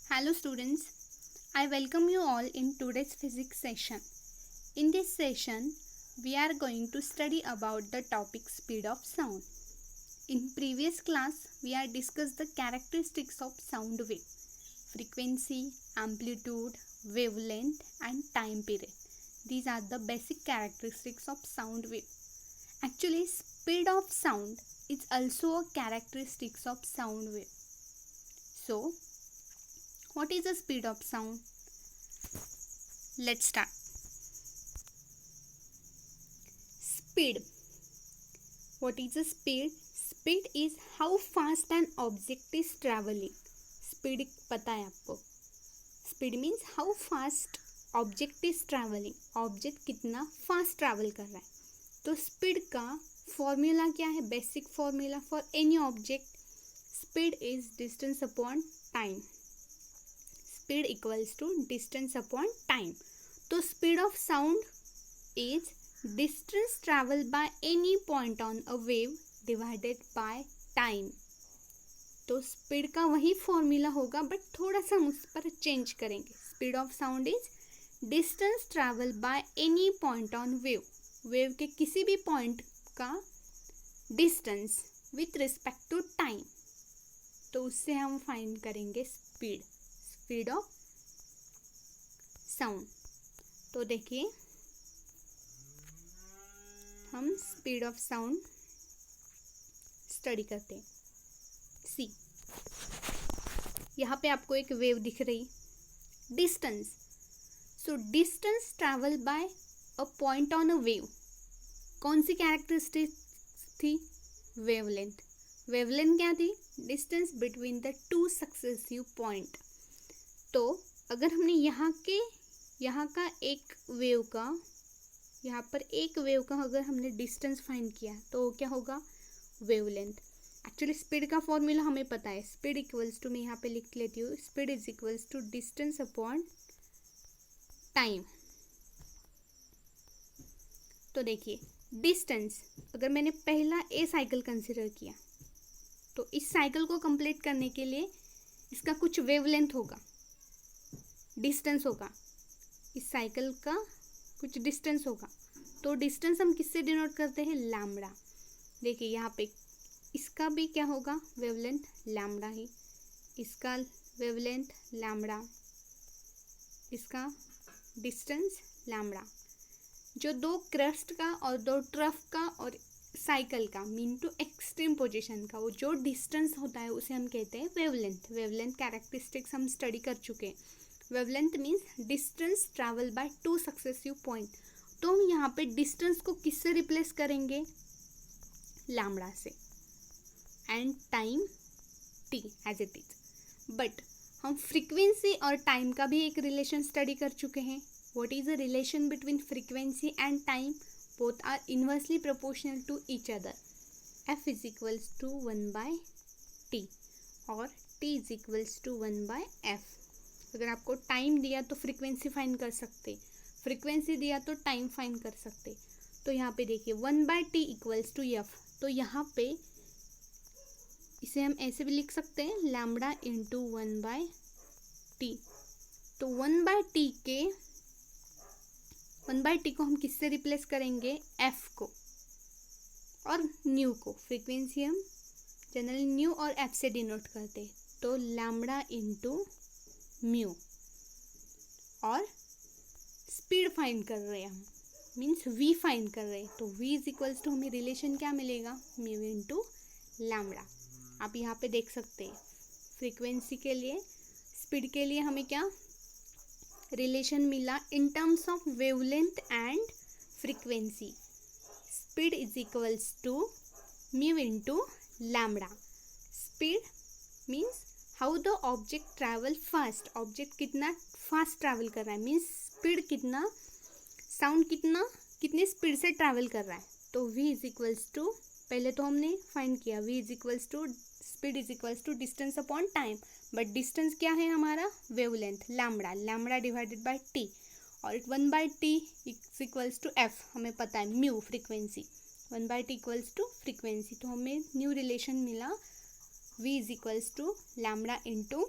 Hello students, I welcome you all in today's physics session. In this session, we are going to study about the topic speed of sound. In previous class, we have discussed the characteristics of sound wave, frequency, amplitude, wavelength and time period. These are the basic characteristics of sound wave. Actually, speed of sound is also a characteristics of sound wave. So, what is the speed of sound? Let's start. Speed. What is the speed? Speed is how fast an object is traveling. Speed पता है आपको. Speed means how fast object is traveling. Object कितना fast travel कर रहा है. तो speed का formula क्या है? Basic formula for any object. Speed is distance upon time. Speed equals to distance upon time. तो speed of sound is distance traveled by any point on a wave divided by time. तो speed का वही formula होगा but थोड़ा सा हम उस पर चेंज करेंगे. Speed of sound is distance traveled by any point on wave. Wave के किसी भी पॉइंट का distance with respect to time. तो उससे हम फाइंड करेंगे स्पीड ऑफ साउंड. तो देखिए हम स्पीड ऑफ साउंड स्टडी करते हैं. सी, यहाँ पे आपको एक वेव दिख रही. Distance. So distance travel by a point on a wave. कौन सी कैरेक्टरिस्टिक थी? वेवलेंथ. वेवलेंथ क्या थी? Distance between the two successive point. तो अगर हमने यहाँ का एक वेव का, यहाँ पर एक वेव का अगर हमने डिस्टेंस फाइंड किया तो क्या होगा? वेवलेंथ. एक्चुअली स्पीड का फॉर्मूला हमें पता है. स्पीड इक्वल्स टू, मैं यहाँ पे लिख लेती हूँ, speed is equals to distance upon time. तो देखिए डिस्टेंस, अगर मैंने पहला ए साइकिल कंसिडर किया तो इस साइकिल को कंप्लीट करने के लिए इसका कुछ वेवलेंथ होगा, डिस्टेंस होगा. इस साइकिल का कुछ डिस्टेंस होगा. तो डिस्टेंस हम किससे डिनोट करते हैं? लैम्बडा. देखिए यहाँ पे इसका भी क्या होगा? वेवलेंथ लैम्बडा ही. इसका वेवलेंथ लैम्बडा, इसका डिस्टेंस लैम्बडा. जो दो क्रस्ट का और दो ट्रफ का और साइकिल का मीन टू एक्सट्रीम पोजीशन का वो जो डिस्टेंस होता है उसे हम कहते हैं वेवलेंथ. वेवलेंथ कैरेक्टरिस्टिक्स हम स्टडी कर चुके हैं. Wavelength means distance travel by two successive point. तो हम यहाँ पे डिस्टेंस को किससे रिप्लेस करेंगे? लैम्बडा से. And time t as it is. But हम फ्रीक्वेंसी और टाइम का भी एक रिलेशन स्टडी कर चुके हैं. What is the relation between frequency and time? Both are inversely proportional to each other. F is equals to 1/t और t is equals to 1/f. अगर आपको टाइम दिया तो फ्रीक्वेंसी फाइंड कर सकते, फ्रीक्वेंसी दिया तो टाइम फाइंड कर सकते. तो यहाँ पे देखिए 1/t इक्वल्स टू f. तो यहाँ पे इसे हम ऐसे भी लिख सकते हैं, लैम्बडा इंटू 1/t. तो 1/t को हम किससे रिप्लेस करेंगे? f को और न्यू को. फ्रीक्वेंसी हम जनरली न्यू और f से डिनोट करते हैं. तो लैम्बडा इंटू म्यू. और स्पीड फाइंड कर रहे हैं हम, मीन्स v फाइंड कर रहे हैं. तो v इज इक्वल्स टू हमें रिलेशन क्या मिलेगा? Mu into lambda. आप यहाँ पे देख सकते हैं फ्रीक्वेंसी के लिए, स्पीड के लिए हमें क्या रिलेशन मिला in terms of wavelength and frequency. Speed is equals to mu into lambda. Speed means how the object travel fast. Object कितना फास्ट ट्रैवल कर रहा है, मीन्स स्पीड कितना, साउंड कितने स्पीड से ट्रैवल कर रहा है. तो v इज इक्वल्स टू, पहले तो हमने फाइंड किया v is equals to speed is equals to distance upon time. But distance क्या है हमारा? Wavelength lambda. Lambda divided by t और 1/t is equals to f. हमें पता है mu frequency. 1/t equals to frequency. तो हमें न्यू रिलेशन मिला v is equals to lambda into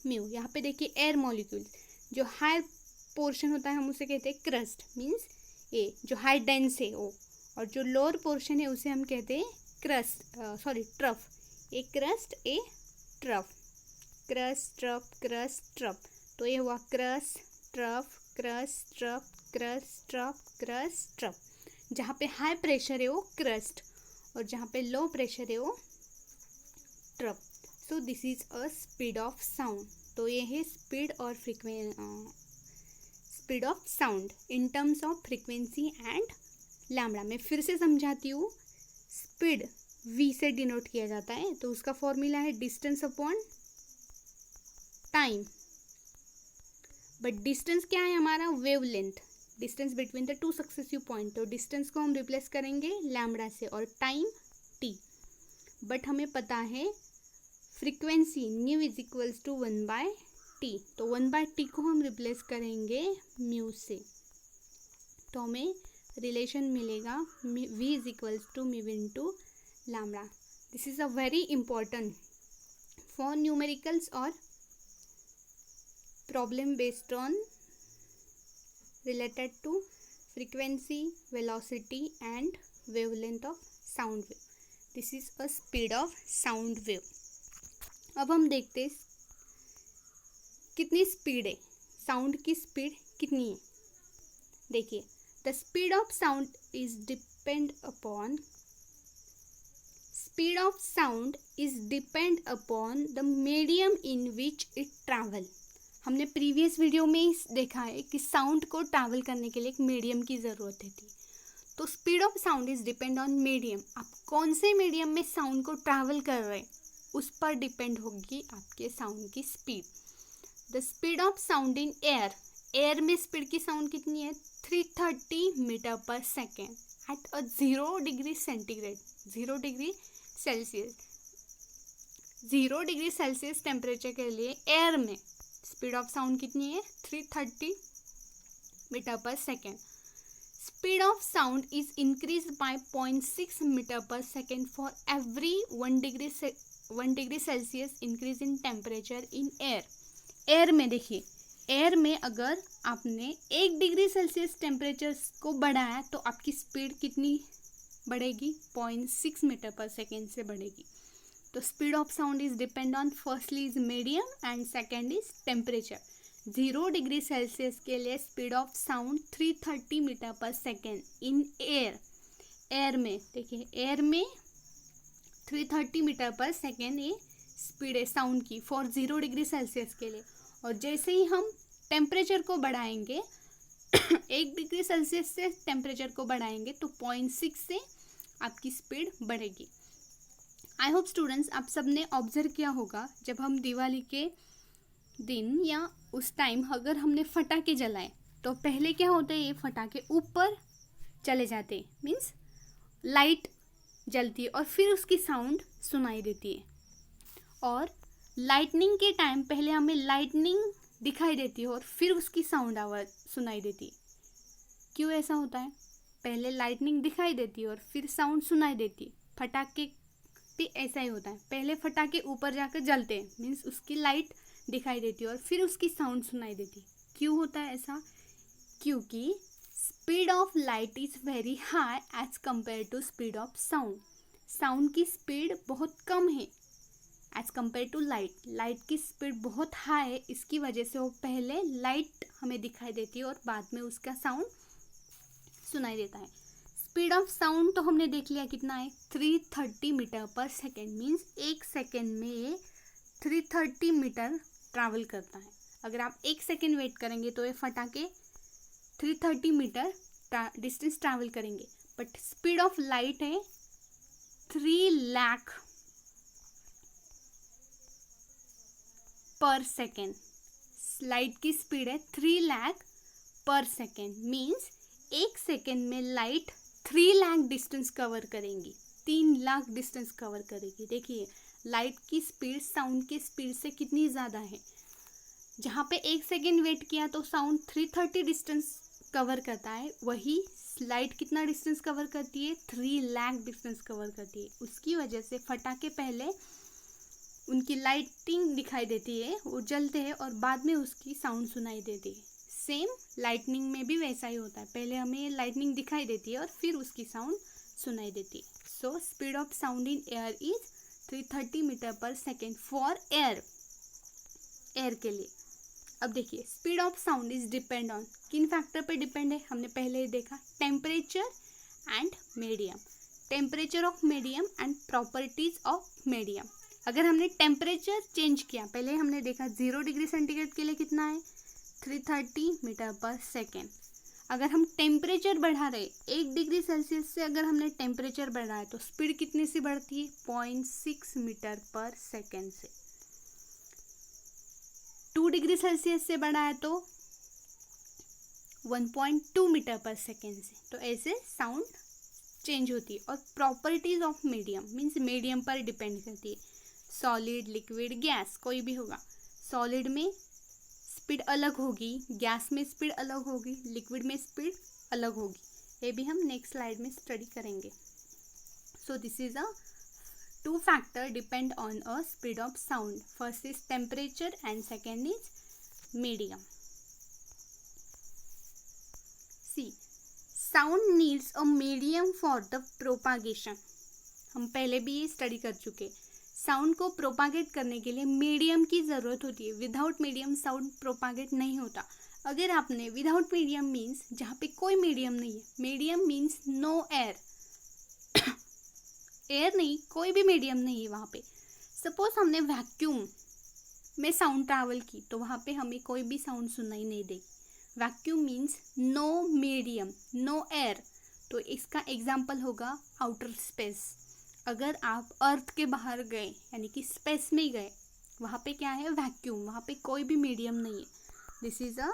mu. यहाँ पे देखिए एयर मॉलिक्यूल, जो हायर पोर्शन होता है हम उसे कहते हैं क्रस्ट, मीन्स ए, जो हाई डेंस है वो, और जो लोअर पोर्शन है उसे हम कहते हैं trough. A crest, a trough, crest trough, crest trough. तो ये हुआ crest trough, crest trough, crest trough, crest trough. जहाँ पे हाई प्रेशर है वो क्रस्ट, और जहाँ पे लो प्रेशर है वो trough. So this is a speed of sound. तो ये है स्पीड और speed of sound in terms of frequency and lambda. मैं फिर से समझाती हूँ, स्पीड v से डिनोट किया जाता है, तो उसका फॉर्मूला है distance upon time. But distance क्या है हमारा? Wavelength, distance between the two successive point. तो डिस्टेंस को हम रिप्लेस करेंगे लैम्बडा से, और टाइम t। बट हमें पता है frequency nu is equals to 1/t, तो 1/t को हम रिप्लेस करेंगे म्यू से, तो हमें रिलेशन मिलेगा v is equals to mu into lambda. This is a very important for numericals और problem based on related to frequency, velocity and wavelength of sound wave. This is a speed of sound wave. अब हम देखते हैं कितनी speed है, sound की speed कितनी है। देखिए, the speed of sound is depend upon the medium in which it travel. हमने प्रीवियस वीडियो में देखा है कि साउंड को ट्रैवल करने के लिए एक मीडियम की ज़रूरत थी। तो speed of sound is depend on medium. आप कौन से मीडियम में साउंड को ट्रैवल कर रहे हैं उस पर डिपेंड होगी आपके साउंड की speed. The speed of sound in air, air में स्पीड की साउंड कितनी है? 330 metre per second at a 0 degree centigrade, 0 degree Celsius. 0 degree Celsius temperature के लिए एयर में स्पीड ऑफ साउंड कितनी है? 330 metre per second. Speed of sound is increase by 0.6 metre per second for every 1 degree Celsius increase in temperature in air. Air में देखिए, air में अगर आपने 1 डिग्री सेल्सियस टेम्परेचर को बढ़ाया तो आपकी स्पीड कितनी बढ़ेगी? 0.6 मीटर पर सेकेंड से बढ़ेगी। तो speed of sound is depend on firstly is medium and second is temperature. 0 degree Celsius के लिए speed of sound 330 metre per second in air. Air में देखिए, एयर में 330 मीटर पर सेकेंड ये speed है साउंड की फॉर 0 डिग्री सेल्सियस के लिए। और जैसे ही हम टेम्परेचर को बढ़ाएंगे 1 डिग्री सेल्सियस से टेम्परेचर को बढ़ाएंगे तो 0.6 से आपकी स्पीड बढ़ेगी। आई होप स्टूडेंट्स आप सब ने ऑब्जर्व किया होगा, जब हम दिवाली के दिन या उस टाइम अगर हमने फटाके जलाए तो पहले क्या होता है, ये फटाके ऊपर चले जाते, मीन्स लाइट जलती है और फिर उसकी साउंड सुनाई देती है। और लाइटनिंग के टाइम पहले हमें लाइटनिंग दिखाई देती है और फिर उसकी साउंड आवाज़ सुनाई देती है। क्यों ऐसा होता है? पहले लाइटनिंग दिखाई देती है और फिर साउंड सुनाई देती है। फटाके भी ऐसा ही होता है, पहले फटाके ऊपर जाकर जलते हैं, मीन्स उसकी लाइट दिखाई देती है और फिर उसकी साउंड सुनाई देती है। क्यों होता है ऐसा? क्योंकि speed of light is very high as compare to speed of sound. Sound की स्पीड बहुत कम है as compare to light. Light की स्पीड बहुत हाई है, इसकी वजह से वो पहले लाइट हमें दिखाई देती है और बाद में उसका साउंड सुनाई देता है। स्पीड ऑफ साउंड तो हमने देख लिया कितना है, 330 metre per second, means 1 second में ये 330 मीटर ट्रैवल करता है। अगर आप 1 सेकेंड वेट करेंगे तो ये फटाके 330 मीटर डिस्टेंस ट्रैवल करेंगे। बट स्पीड ऑफ लाइट है 3 लाख पर सेकेंड। लाइट की स्पीड है 3 लाख पर सेकेंड, मीन्स 1 सेकेंड में लाइट 3 लाख डिस्टेंस कवर करेंगी, 3 लाख डिस्टेंस कवर करेगी। देखिए लाइट की स्पीड साउंड की स्पीड से कितनी ज़्यादा है। जहाँ पे 1 सेकेंड वेट किया तो साउंड 330 डिस्टेंस कवर करता है, वही लाइट कितना डिस्टेंस कवर करती है? 3 लाख डिस्टेंस कवर करती है। उसकी वजह से फटाके पहले उनकी लाइटिंग दिखाई देती है, वो जलते हैं और बाद में उसकी साउंड सुनाई देती है। सेम लाइटनिंग में भी वैसा ही होता है, पहले हमें लाइटनिंग दिखाई देती है और फिर उसकी साउंड सुनाई देती है। So speed of sound in air is 330 metre per second for air, air के लिए। अब देखिए speed of sound is depend on, किन फैक्टर पे डिपेंड है, हमने पहले ही देखा, temperature and medium, temperature of medium and properties of medium. अगर हमने टेम्परेचर चेंज किया, पहले हमने देखा 0 डिग्री सेंटीग्रेड के लिए कितना है 330 मीटर पर सेकेंड। अगर हम टेम्परेचर बढ़ा रहे 1 डिग्री सेल्सियस से, अगर हमने टेम्परेचर बढ़ाया तो स्पीड कितने से बढ़ती है 0.6 मीटर पर सेकेंड से। 2 डिग्री सेल्सियस से बढ़ा है तो 1.2 मीटर पर सेकेंड से। तो ऐसे साउंड चेंज होती है। और properties of medium means medium पर डिपेंड करती है, सॉलिड लिक्विड गैस कोई भी होगा। सॉलिड में स्पीड अलग होगी, गैस में स्पीड अलग होगी, लिक्विड में स्पीड अलग होगी। ये भी हम नेक्स्ट स्लाइड में स्टडी करेंगे। So this is a 2 factor depend on a speed of sound. First is temperature and second is medium. See, sound needs a medium for the propagation. हम पहले भी ये स्टडी कर चुके। साउंड को propagate करने के लिए मीडियम की ज़रूरत होती है। विदाउट मीडियम साउंड प्रोपागेट नहीं होता। अगर आपने विदाउट मीडियम मीन्स जहाँ पे कोई मीडियम नहीं है, medium means no air, air नहीं, कोई भी मीडियम नहीं है वहाँ पे। सपोज हमने वैक्यूम में साउंड ट्रैवल की तो वहाँ पे हमें कोई भी साउंड सुनाई नहीं देगी। Vacuum means no medium, no air. तो इसका एग्जाम्पल होगा आउटर स्पेस। अगर आप अर्थ के बाहर गए यानी कि स्पेस में गए, वहाँ पे क्या है वैक्यूम, वहाँ पे कोई भी मीडियम नहीं है, दिस इज़ अ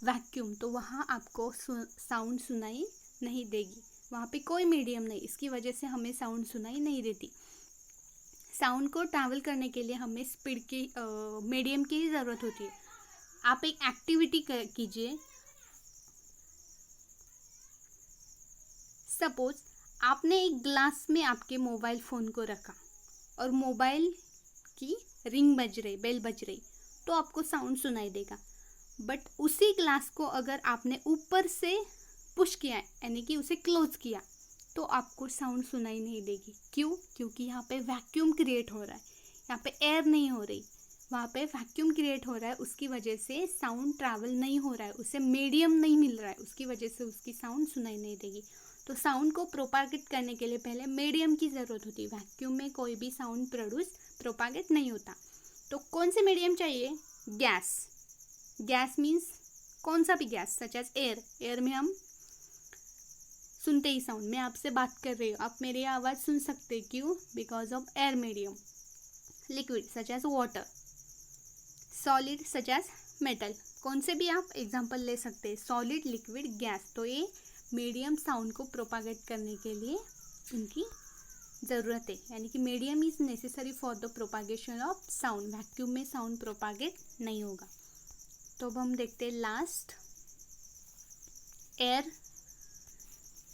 वैक्यूम। तो वहाँ आपको साउंड सुनाई नहीं देगी, वहाँ पे कोई मीडियम नहीं, इसकी वजह से हमें साउंड सुनाई नहीं देती। साउंड को ट्रैवल करने के लिए हमें स्पीड की मीडियम की ही ज़रूरत होती है। आप एक एक्टिविटी कीजिए, सपोज आपने एक ग्लास में आपके मोबाइल फ़ोन को रखा और मोबाइल की रिंग बज रही, बेल बज रही, तो आपको साउंड सुनाई देगा। बट उसी ग्लास को अगर आपने ऊपर से पुश किया यानी कि उसे क्लोज किया तो आपको साउंड सुनाई नहीं देगी। क्यों? क्योंकि यहाँ पे वैक्यूम क्रिएट हो रहा है, यहाँ पे एयर नहीं हो रही, वहाँ पे वैक्यूम क्रिएट हो रहा है, उसकी वजह से साउंड ट्रैवल नहीं हो रहा है, उसे मीडियम नहीं मिल रहा है, उसकी वजह से उसकी साउंड सुनाई नहीं देगी। तो साउंड को प्रोपागेट करने के लिए पहले मीडियम की ज़रूरत होती है। वैक्यूम में कोई भी साउंड प्रोपागेट नहीं होता। तो कौन से मीडियम चाहिए? गैस। गैस मीन्स कौन सा भी gas, such as air. Air में हम सुनते ही साउंड, मैं आपसे बात कर रही हूँ, आप मेरी आवाज़ सुन सकते, क्यों? Because of air medium. Liquid such as water, solid such as metal, कौन से भी आप एग्जाम्पल ले सकते हैं, सॉलिड लिक्विड गैस। तो ये मीडियम साउंड को प्रोपागेट करने के लिए उनकी ज़रूरत है, यानी कि medium is necessary for the propagation of sound. Vacuum में साउंड प्रोपागेट नहीं होगा। तो अब हम देखते हैं last, air,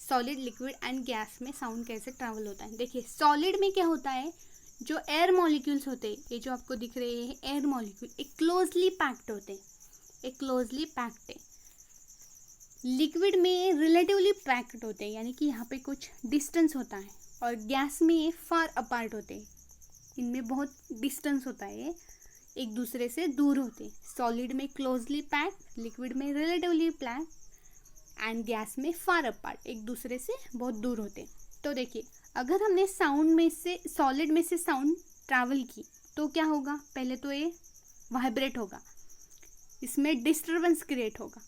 solid liquid and gas में साउंड कैसे ट्रैवल होता है। देखिए सॉलिड में क्या होता है, जो एयर मॉलिक्यूल्स होते हैं, ये जो आपको दिख रहे हैं एयर मॉलिक्यूल, एक क्लोजली पैक्ड होते हैं, एक क्लोजली पैक्ड है। लिक्विड में रिलेटिवली पैक्ड होते हैं, यानी कि यहाँ पे कुछ डिस्टेंस होता है, और गैस में ये फार अपार्ट होते हैं, इनमें बहुत डिस्टेंस होता है, एक दूसरे से दूर होते हैं। सॉलिड में क्लोजली पैक्ड, लिक्विड में रिलेटिवली पैक्ड एंड गैस में फार अपार्ट, एक दूसरे से बहुत दूर होते हैं। तो देखिए अगर हमने साउंड में से, सॉलिड में से साउंड ट्रैवल की तो क्या होगा, पहले तो ये वाइब्रेट होगा, इसमें डिस्टर्बेंस क्रिएट होगा,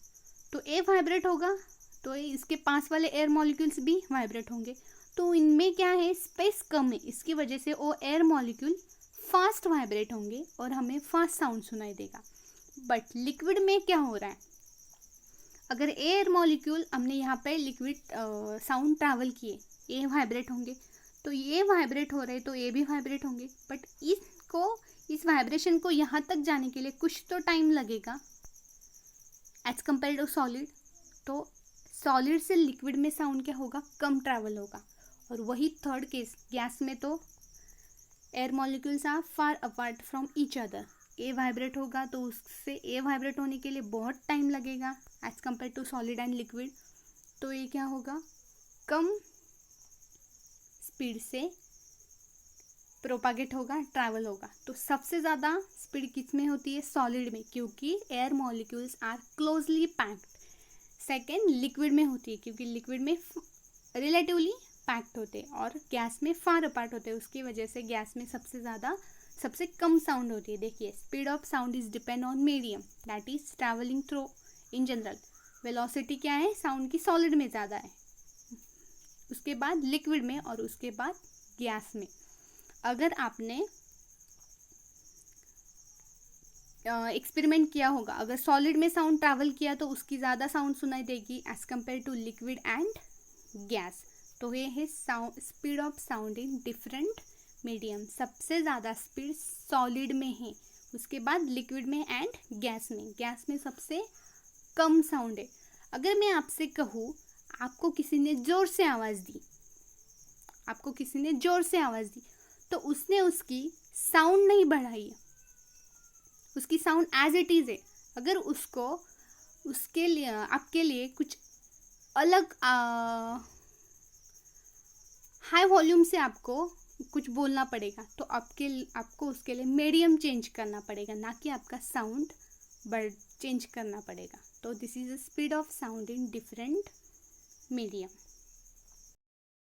तो ये वाइब्रेट होगा तो इसके पास वाले एयर मॉलिक्यूल्स भी वाइब्रेट होंगे, तो इनमें क्या है स्पेस कम है, इसकी वजह से वो एयर मॉलिक्यूल फास्ट वाइब्रेट होंगे और हमें फास्ट साउंड सुनाई देगा। बट लिक्विड में क्या हो रहा है, अगर एयर मॉलिक्यूल हमने यहाँ पे लिक्विड साउंड ट्रैवल किए, ये वाइब्रेट होंगे, तो ये वाइब्रेट हो रहे तो ये भी वाइब्रेट होंगे, बट इस वाइब्रेशन को यहाँ तक जाने के लिए कुछ तो टाइम लगेगा एज कम्पेयर टू सॉलिड। तो सॉलिड से लिक्विड में साउंड क्या होगा, कम ट्रैवल होगा। और वही थर्ड केस, गैस में तो air molecules are far apart from each other. ए वाइब्रेट होगा तो उससे ए वाइब्रेट होने के लिए बहुत टाइम लगेगा as compare to solid and liquid. तो ये क्या होगा, कम स्पीड से प्रोपागेट होगा, ट्रैवल होगा। तो सबसे ज़्यादा स्पीड किस में होती है, सॉलिड में, क्योंकि air molecules are closely packed. Second liquid में होती है, क्योंकि लिक्विड में रिलेटिवली पैक्ड होते हैं और गैस में फार अपार्ट होते हैं। उसकी वजह से गैस में सबसे कम साउंड होती है। देखिए, speed of sound is depend on medium that is travelling through in general. Velocity क्या है साउंड की, सॉलिड में ज़्यादा है, उसके बाद लिक्विड में और उसके बाद गैस में। अगर आपने एक्सपेरिमेंट किया होगा, अगर सॉलिड में साउंड ट्रैवल किया तो उसकी ज़्यादा साउंड सुनाई देगी as compare to liquid and gas. तो ये है speed of sound in different medium. सबसे ज़्यादा स्पीड सॉलिड में है, उसके बाद लिक्विड में एंड गैस में। गैस में सबसे कम साउंड है। अगर मैं आपसे कहूँ, आपको किसी ने ज़ोर से आवाज़ दी, तो उसने उसकी साउंड नहीं बढ़ाई, उसकी साउंड एज इट इज़ है। अगर उसके लिए आपके लिए कुछ अलग हाई वॉल्यूम से आपको कुछ बोलना पड़ेगा, तो आपको उसके लिए मीडियम चेंज करना पड़ेगा, ना कि आपका साउंड चेंज करना पड़ेगा। तो this is the speed of sound in different medium.